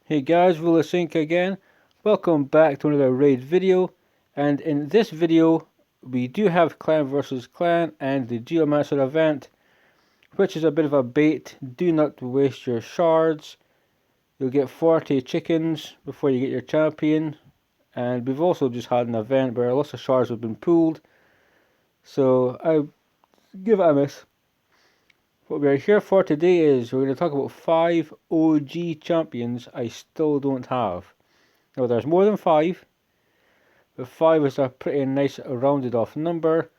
Hey guys, Vilisink again. Welcome back to another raid video. And in this video, we do have clan versus clan and the Geomancer event, which is a bit of a bait. Do not waste your shards. You'll get 40 chickens before you get your champion. And we've also just had an event where lots of shards have been pooled. So I give it a miss. What we're here for today is we're going to talk about 5 OG champions I still don't have. Now there's more than 5, but 5 is a pretty nice rounded off number.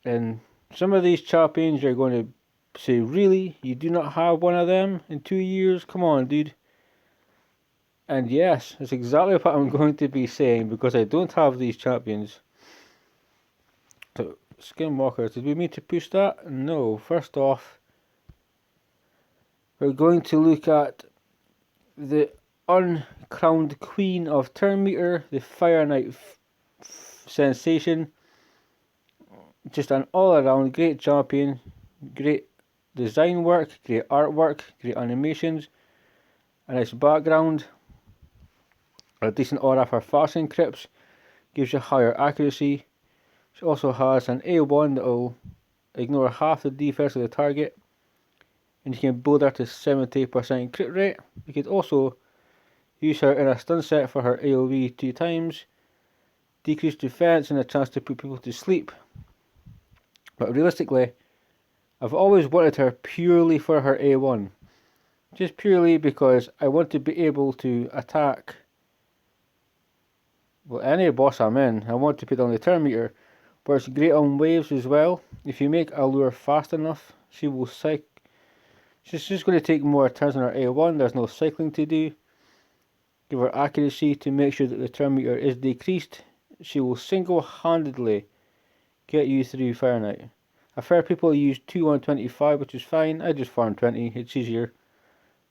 And some of these champions you're going to say, really? You do not have one of them in 2 years? Come on, dude. And yes, that's exactly what I'm going to be saying, because I don't have these champions. So, Skinwalkers, did we mean to push that? No. First off, we're going to look at the uncrowned queen of turn meter, the Fire Knight sensation. Just an all-around great champion, great design work, great artwork, great animations, a nice background, a decent aura for fastening crypts, gives you higher accuracy. She also has an A1 that will ignore half the defense of the target, and you can build her to 70% crit rate. You could also use her in a stun set for her AoE 2 times, decreased defense and a chance to put people to sleep. But realistically, I've always wanted her purely for her A1. Just purely because I want to be able to attack, well, any boss I'm in. I want to put on the turn meter, but it's great on waves as well. If you make a lure fast enough, she will cycle. She's just going to take more turns on her A1. There's no cycling to do. Give her accuracy to make sure that the turn meter is decreased. She will single-handedly get you through Fire Knight. I've heard people use 2 on 25, which is fine. I just farm 20, it's easier.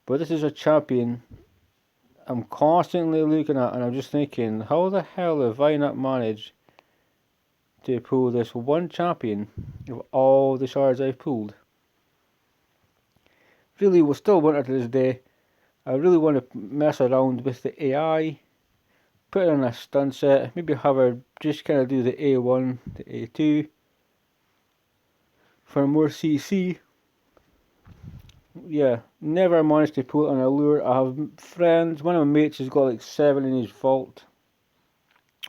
But this is a champion I'm constantly looking at, and I'm just thinking, how the hell have I not managed to pull this one champion of all the shards I've pulled? Really, will still want her to this day. I really want to mess around with the AI, put her in a stun set, maybe have her just kind of do the A1, the A2 for more CC. Yeah, never managed to pull it on a lure. I have friends, one of my mates has got like 7 in his vault,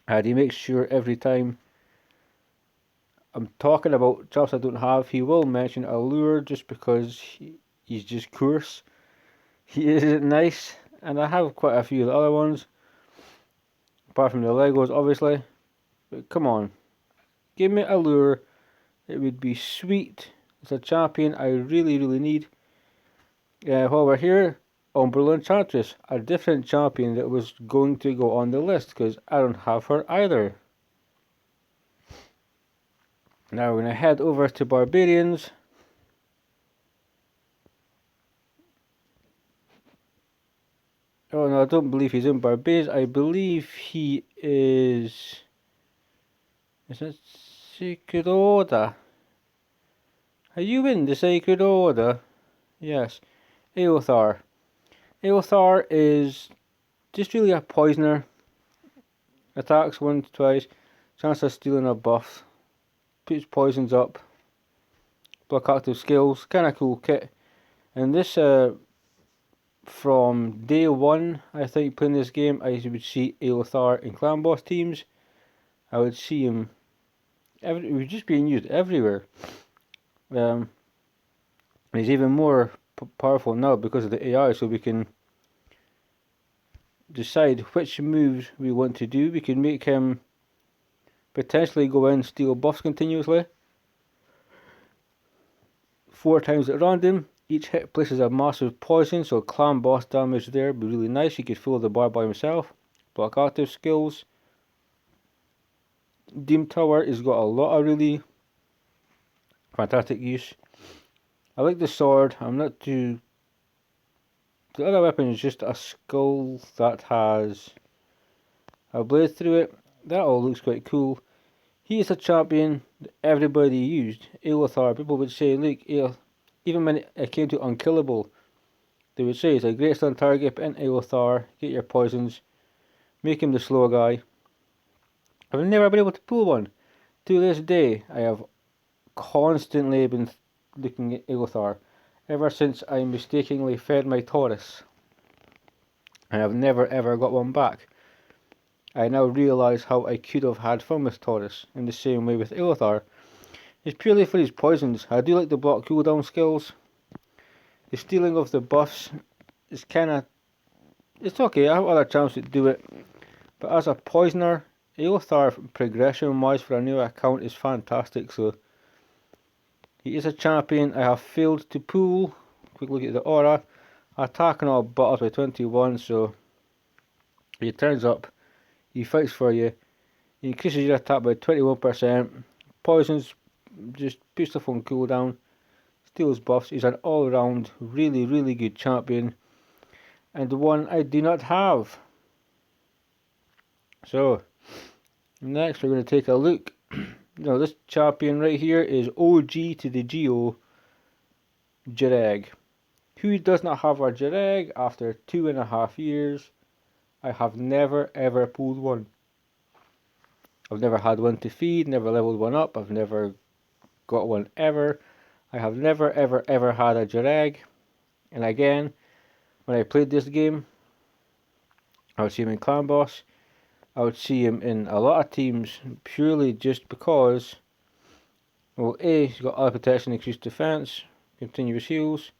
and he makes sure every time I'm talking about jobs I don't have, he will mention a lure just because he's just coarse. He isn't nice, and I have quite a few of the other ones, apart from the Legos obviously. But come on, give me a lure. It would be sweet. It's a champion I really need. While we're here, Umbrella Enchantress, a different champion that was going to go on the list because I don't have her either. Now we're going to head over to Barbarians. Oh no, I don't believe he's in Barbarians. I believe he is... Is it Sacred Order? Are you in the Sacred Order? Yes. Eothar. Eothar is just really a poisoner. Attacks once, twice. Chance of stealing a buff. Puts poisons up. Block active skills. Kinda cool kit. And this, from day one, I think, playing this game, I would see Eothar in clan boss teams. I would see him. It was just being used everywhere. He's even more powerful now because of the AI, so we can decide which moves we want to do. We can make him potentially go in and steal buffs continuously. 4 times at random. Each hit places a massive poison, so clan boss damage there would be really nice. He could fill the bar by himself. Block active skills. Doom Tower has got a lot of really fantastic use. I like the sword. I'm not too... The other weapon is just a skull that has a blade through it. That all looks quite cool. He is a champion that everybody used. Eothar. People would say, look, even when it came to unkillable, they would say, is a great stun target, put in Elothar, get your poisons, make him the slow guy. I've never been able to pull one. To this day, I have constantly been looking at Elothar, ever since I mistakenly fed my Taurus. And I've never ever got one back. I now realise how I could have had fun with Taurus, in the same way with Elothar. It's purely for his poisons. I do like the block cooldown skills. The stealing of the buffs is kinda... it's okay, I have other champs that do it. But as a poisoner, Elothar progression wise for a new account is fantastic, so... he is a champion I have failed to pull. Quick look at the aura. Attacking all butters by 21, so... he turns up, he fights for you, he increases your attack by 21%, poisons, just puts stuff on cooldown, steals buffs. He's an all-round, really good champion, and the one I do not have. So, next we're going to take a look. Now this champion right here is OG to the GO, Jireg. Who does not have a Jireg after 2.5 years? I have never ever pulled one. I've never had one to feed, never leveled one up, I've never got one ever. I have never ever had a Jireg. And again, when I played this game, I would see him in Clan Boss. I would see him in a lot of teams purely just because, well, A, he's got auto protection, increased defense, continuous heals.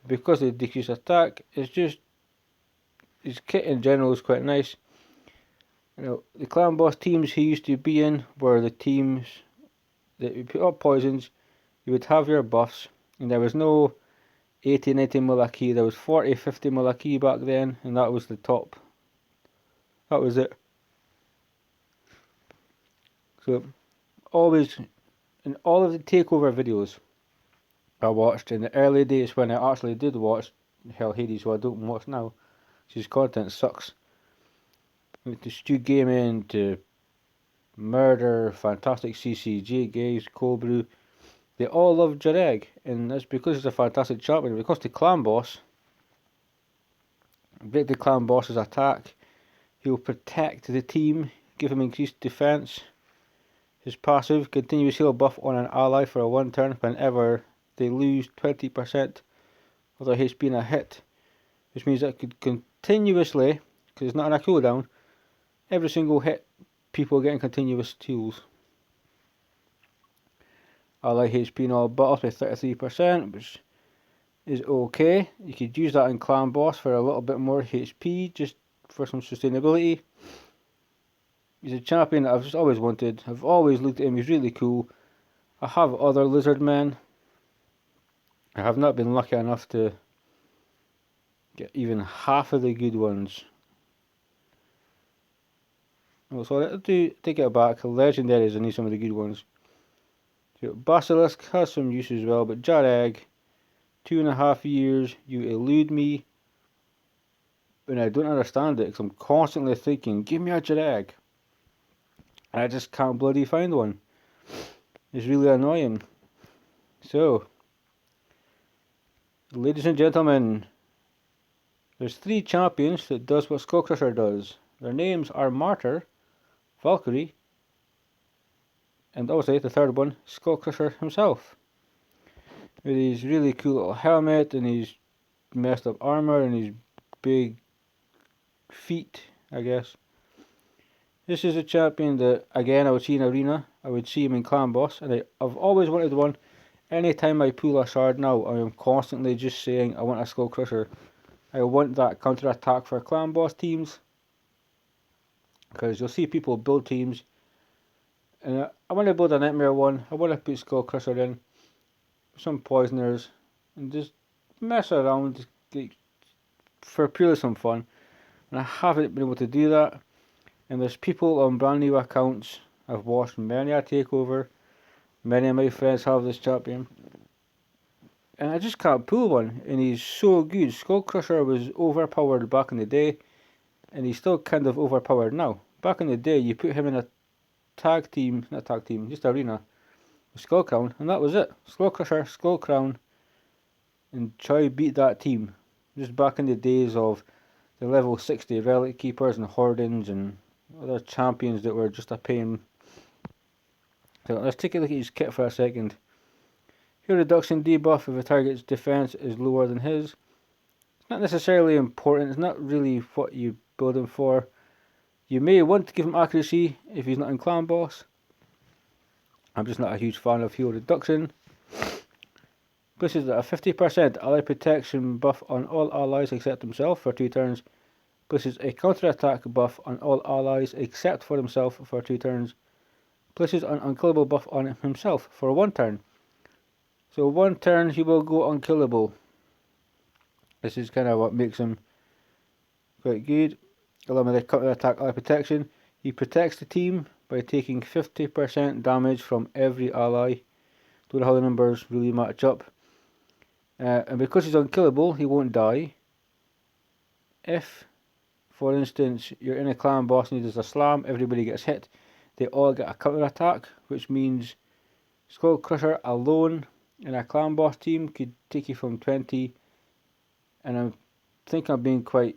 Because of the decreased attack, it's just, his kit in general is quite nice. You know, the Clan Boss teams he used to be in were the teams that you put up poisons, you would have your buffs, and there was no 80, 90 Mulaki, there was 40, 50 Mulaki back then, and that was the top. That was it. So, always, in all of the takeover videos I watched in the early days when I actually did watch Hell Hades, who I don't watch now, his content sucks. To Stu Gaming, to Murder, Fantastic CCG, Gaze, Cobrew, they all love Jireg, and that's because he's a fantastic champion. Because the Clan Boss, break the Clan Boss's attack, he'll protect the team, give him increased defense. His passive, continuous heal buff on an ally for a 1 turn whenever they lose 20% of their HP in a hit, which means that could continuously, because it's not on a cooldown, every single hit people are getting continuous heals. Ally HP in all battles by 33%, which is okay. You could use that in Clan Boss for a little bit more HP, just for some sustainability. He's a champion that I've just always wanted. I've always looked at him, he's really cool. I have other lizard men. I have not been lucky enough to get even half of the good ones. Well, so I do take it back. Legendaries, I need some of the good ones. So Basilisk has some use as well, but Jireg, 2.5 years, you elude me. And I don't understand it, because I'm constantly thinking, give me a Jireg. And I just can't bloody find one. It's really annoying. So, ladies and gentlemen, there's 3 champions that does what Skullcrusher does. Their names are Martyr, Valkyrie, and obviously the third one, Skullcrusher himself. With his really cool little helmet and his messed up armor and his big feet, I guess. This is a champion that, again, I would see in Arena. I would see him in Clan Boss, and I've always wanted one. Anytime I pull a shard now, I am constantly just saying I want a Skullcrusher. I want that counter attack for Clan Boss teams, because you'll see people build teams, and I want to build a Nightmare one. I want to put Skullcrusher in, some poisoners, and just mess around for purely some fun. And I haven't been able to do that. And there's people on brand new accounts. I've watched many a takeover. Many of my friends have this champion, and I just can't pull one. And he's so good. Skullcrusher was overpowered back in the day, and he's still kind of overpowered now. Back in the day, you put him in a tag team, not tag team, just arena, with Skullcrown, and that was it. Skullcrusher, Skullcrown, and try beat that team. just back in the days of the level 60 relic keepers and Hordens and other champions that were just a pain. So let's take a look at his kit for a second. Heal reduction debuff if a target's defense is lower than his. It's not necessarily important, it's not really what you build him for. You may want to give him accuracy if he's not in clan boss. I'm just not a huge fan of heal reduction. Places a 50% ally protection buff on all allies except himself for 2 turns. Places a counter-attack buff on all allies except for himself for 2 turns. Places an unkillable buff on himself for 1 turn. So 1 turn he will go unkillable. This is kind of what makes him quite good. Along with the counter-attack ally protection, he protects the team by taking 50% damage from every ally. Don't know how the numbers really match up. And because he's unkillable, he won't die. If, for instance, you're in a clan boss and he does a slam, everybody gets hit. They all get a counter attack, which means Skull Crusher alone in a clan boss team could take you from 20, and I think I'm being quite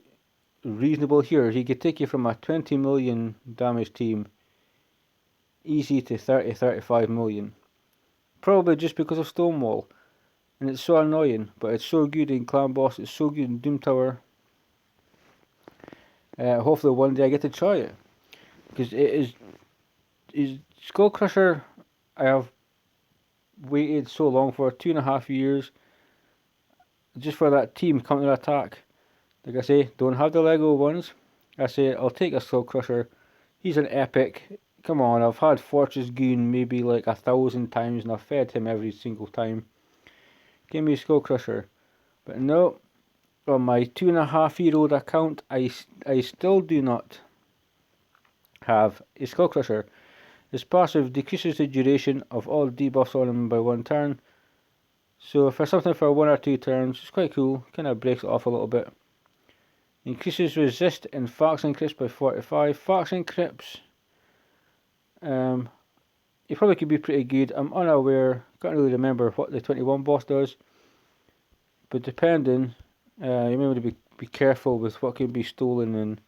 reasonable here. He could take you from a 20 million damage team easy to 30-35 million. Probably just because of Stonewall. And it's so annoying, but it's so good in clan boss, it's so good in Doom Tower. Hopefully one day I get to try it. Because it is Skull Crusher. I have waited so long for 2.5 years just for that team counter attack. Like I say, don't have the Lego ones. I say I'll take a Skull Crusher. He's an epic. Come on, I've had Fortress Goon maybe like 1,000 times and I've fed him every single time. Give me a Skull Crusher. But no, on my 2.5-year-old account, I still do not have a Skull Crusher. This passive decreases the duration of all debuffs on him by 1 turn. So for something for 1 or 2 turns, it's quite cool. Kind of breaks it off a little bit. Increases resist in faction crypts by 45. Faction crypts, it probably could be pretty good. I'm unaware, can't really remember what the 21 boss does. But depending, you may want to be careful with what can be stolen and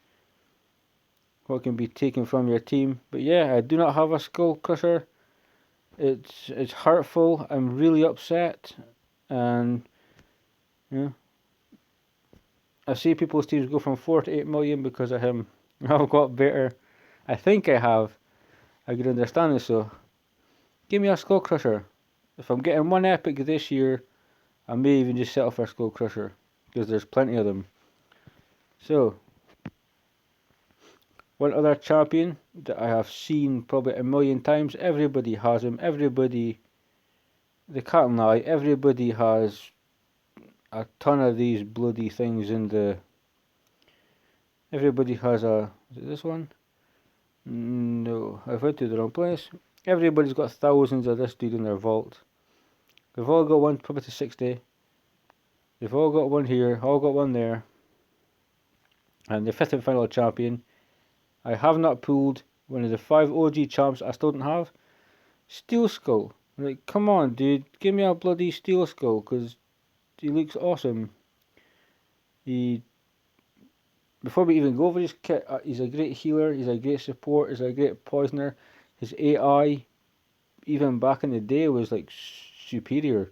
what can be taken from your team. But yeah, I do not have a Skull Crusher. It's hurtful. I'm really upset, and yeah, I see people's teams go from 4 to 8 million because of him. I've got better. I think I have a good understanding. So give me a Skull Crusher. If I'm getting 1 epic this year, I may even just settle for a Skull Crusher because there's plenty of them. So, one other champion that I have seen probably 1,000,000 times. Everybody has him. Everybody, they can't lie. Everybody has a ton of these bloody things in the. Everybody has a. Is it this one? No, I've went to the wrong place. Everybody's got thousands of this dude in their vault. They've all got one probably to 60. They've all got one here, all got one there. And the 5th and final champion, I have not pulled one of the 5 OG champs I still don't have. Steel Skull. Like, come on, dude, give me a bloody Steel Skull, because he looks awesome. Before we even go over his kit, he's a great healer, he's a great support, he's a great poisoner. His AI, even back in the day, was like superior.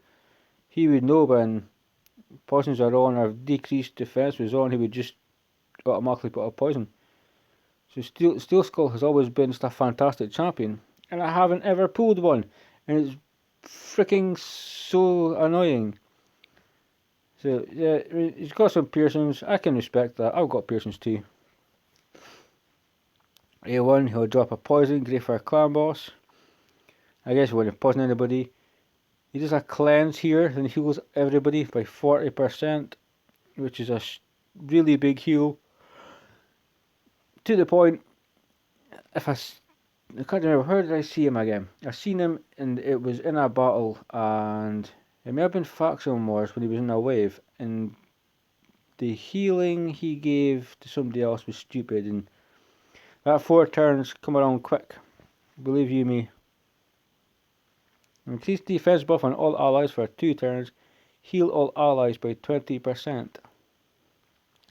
He would know when poisons are on or decreased defense was on, he would just automatically put a poison. So Steel Skull has always been just a fantastic champion, and I haven't ever pulled one, and it's freaking so annoying. So yeah, he's got some piercings. I can respect that. I've got piercings too. A1, he'll drop a poison, great for a clan boss. I guess when you poison anybody, he does a cleanse here, then heals everybody by 40%, which is a really big heal. To the point, if I can't remember, where did I see him again? I seen him and it was in a battle, and it may have been Faction Wars when he was in a wave, and the healing he gave to somebody else was stupid, and that 4 turns come around quick, believe you me. Increase defense buff on all allies for 2 turns, heal all allies by 20%.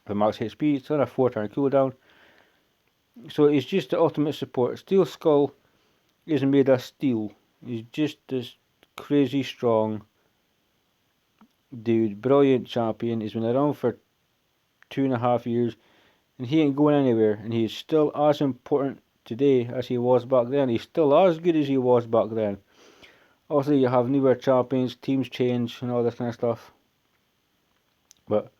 The max HP, it's on a 4-turn cooldown. So he's just the ultimate support. Steel Skull is made of steel. He's just this crazy strong dude, brilliant champion. He's been around for 2.5 years and he ain't going anywhere, and he's still as important today as he was back then. He's still as good as he was back then. Obviously you have newer champions, teams change and all this kind of stuff. But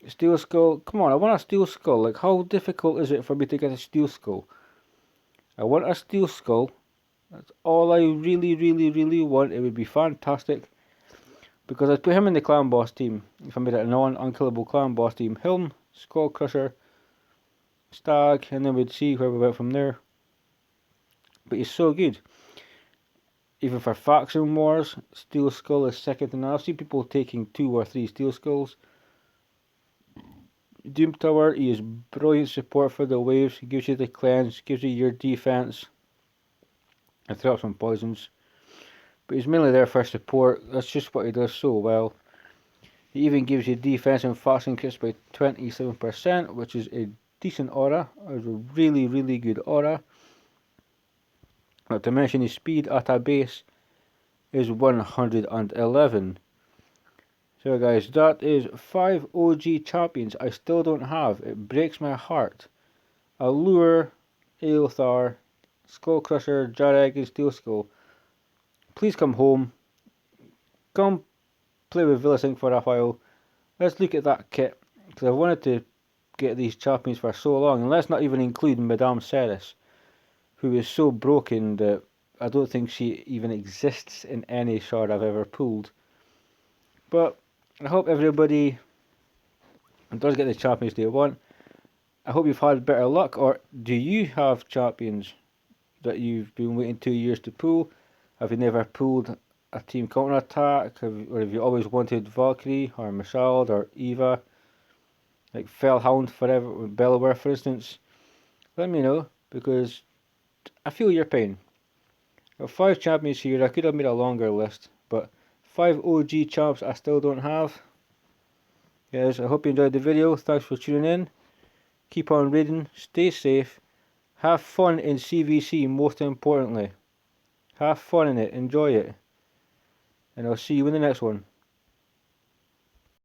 Steel Skull, come on, I want a Steel Skull. Like, how difficult is it for me to get a Steel Skull? I want a Steel Skull. That's all I really want. It would be fantastic. Because I'd put him in the clan boss team. If I made it a non-unkillable clan boss team. Him, Skull Crusher, Stag, and then we'd see where we went from there. But he's so good. Even for faction wars, Steel Skull is second to none. I've seen people taking 2 or 3 Steel Skulls. Doom Tower, he is brilliant support for the waves. He gives you the cleanse, gives you your defense, and throws some poisons. But he's mainly there for support. That's just what he does so well. He even gives you defense and faction crits by 27%, which is a decent aura. It's a really good aura. Not to mention his speed at a base is 111. So guys, that is 5 OG champions I still don't have. It breaks my heart. Allure, Aelthar, Skull Crusher, Jareg, and Steel Skull. Please come home. Come play with Vilisink for a while. Let's look at that kit, because I've wanted to get these champions for so long. And let's not even include Madame Ceres, who is so broken that I don't think she even exists in any shard I've ever pulled. But I hope everybody does get the champions they want. I hope you've had better luck, or do you have champions that you've been waiting 2 years to pull? Have you never pulled a team counter-attack, or have you always wanted Valkyrie, or Michelle, or Eva, like Fellhound forever, with Bellower for instance? Let me know, because I feel your pain. I've 5 champions here. I could have made a longer list, but 5 OG champs I still don't have. Guys, I hope you enjoyed the video. Thanks for tuning in. Keep on reading, stay safe, have fun in CVC most importantly. Have fun in it, enjoy it. And I'll see you in the next one.